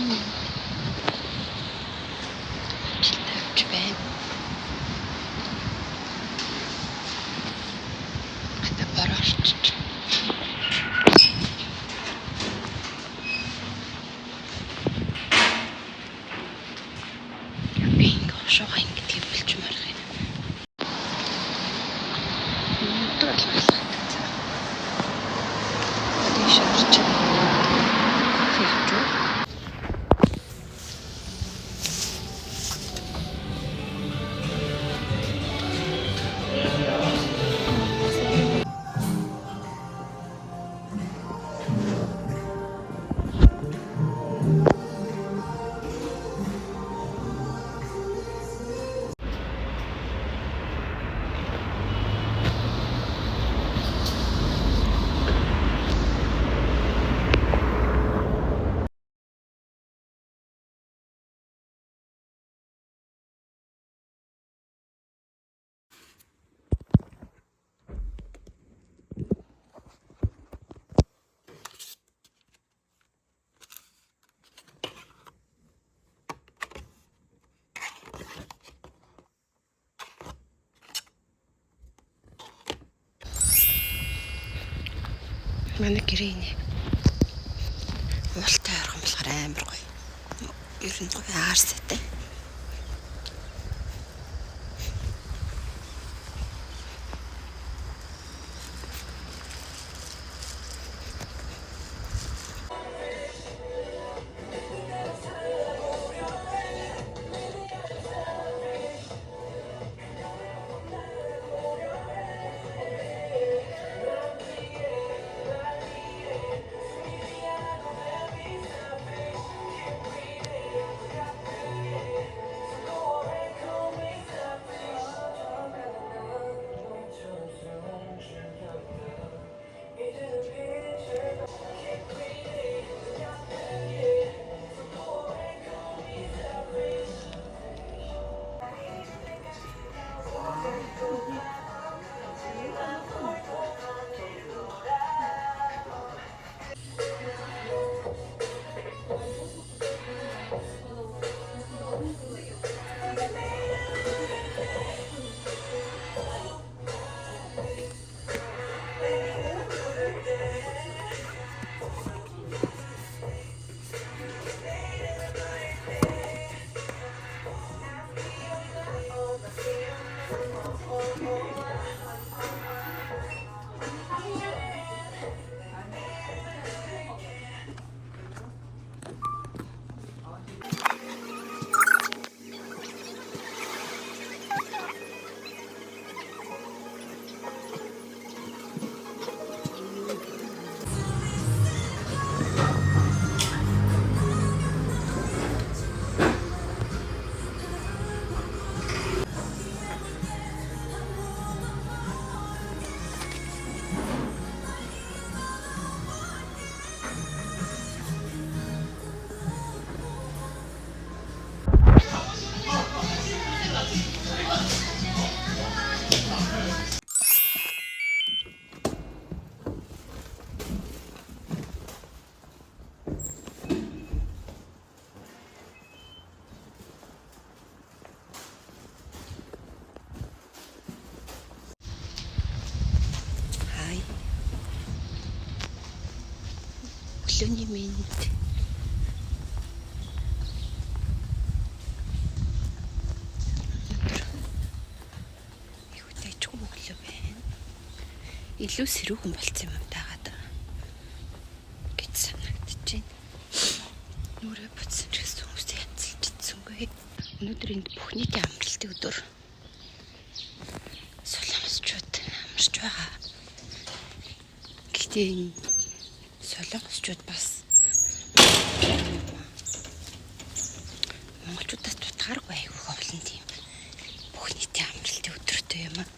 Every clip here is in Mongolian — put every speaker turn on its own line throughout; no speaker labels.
Тавьж байна. Хата борооч. Би ингээ шугаа ингэдэг болчмаар байна. Өнөөдөр л болохгүй. Тийш орч. Кофе авч. Манай гэрээний уултай орхон болохоор амар гоё. Ер нь гоё аарстай. Өглөөний мэнд. Юутэйчгүй өглөө байна. Илүү сэрүүхэн болцсон юм дагаад гэж санагдаж байна. Нүрээ буцсан ч гэсэн хүмүүсээ янзлж идсэнгүй. Өнөөдөр энд бүх нийтийн амралтын өдөр. Солонгосчууд амарч байгаа. Гэхдээ энэ солонгосчууд бас монголчуудаас тутгааргүй айгүй олон тийм бүх нийтийн амралтын өдөртэй юм аа.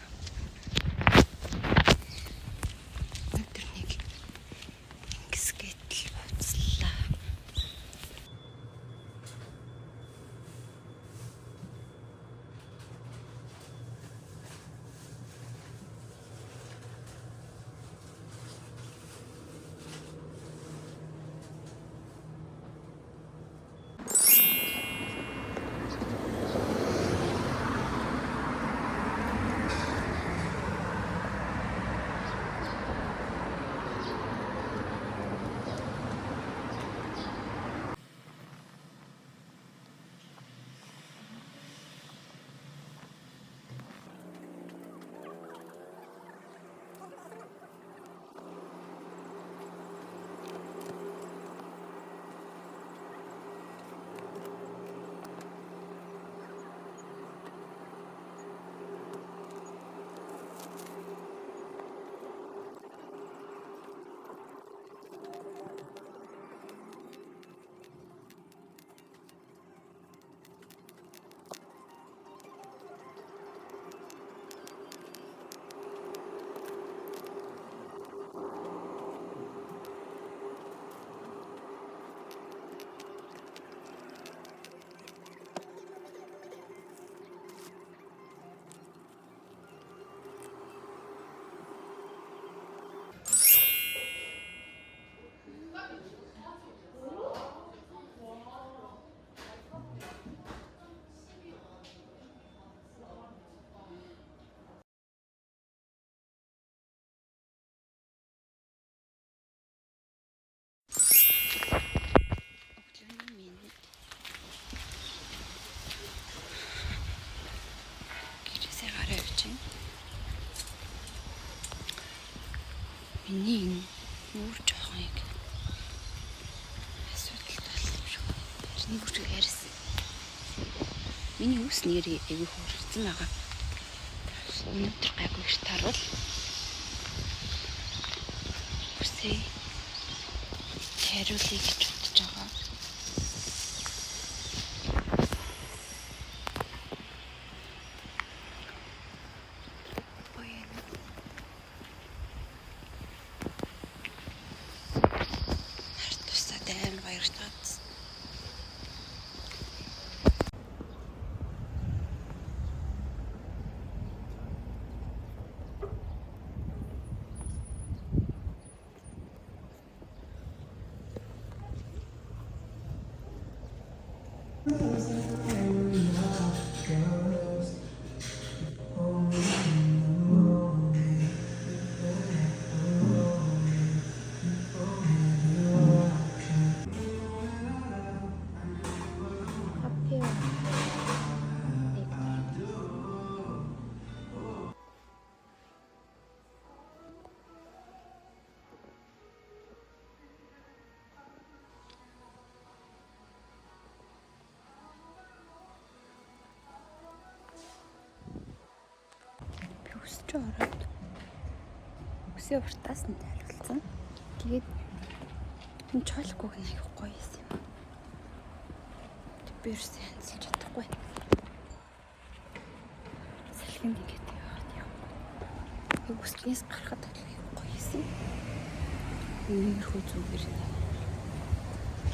Өнөөдөр нэг ингэсгээд л буцлаа. байна. Миний энэ нүүр жоохон яг асуудалтай болсон юм шиг. Тэрний үчиг ярьсан. Миний үс нэрээ аягүй хуурсан байгаа. Өнөөдөр гайгүй их таруул. Үсээ хариулъя гэж бодож байгаа. Харт тусаад амар баяртай. Өсч ороод үсээ уртаас нь тайлбарлсан. Тэгээд энэ чолког нь аяг гоё юм. Би ерөөсөө хянцлж чадахгүй. Салхинд ингээд яваад явахгүй. Яг үскнээс гарахад аяг гоё юм. Иймэрхүү зүгээр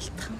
алтхан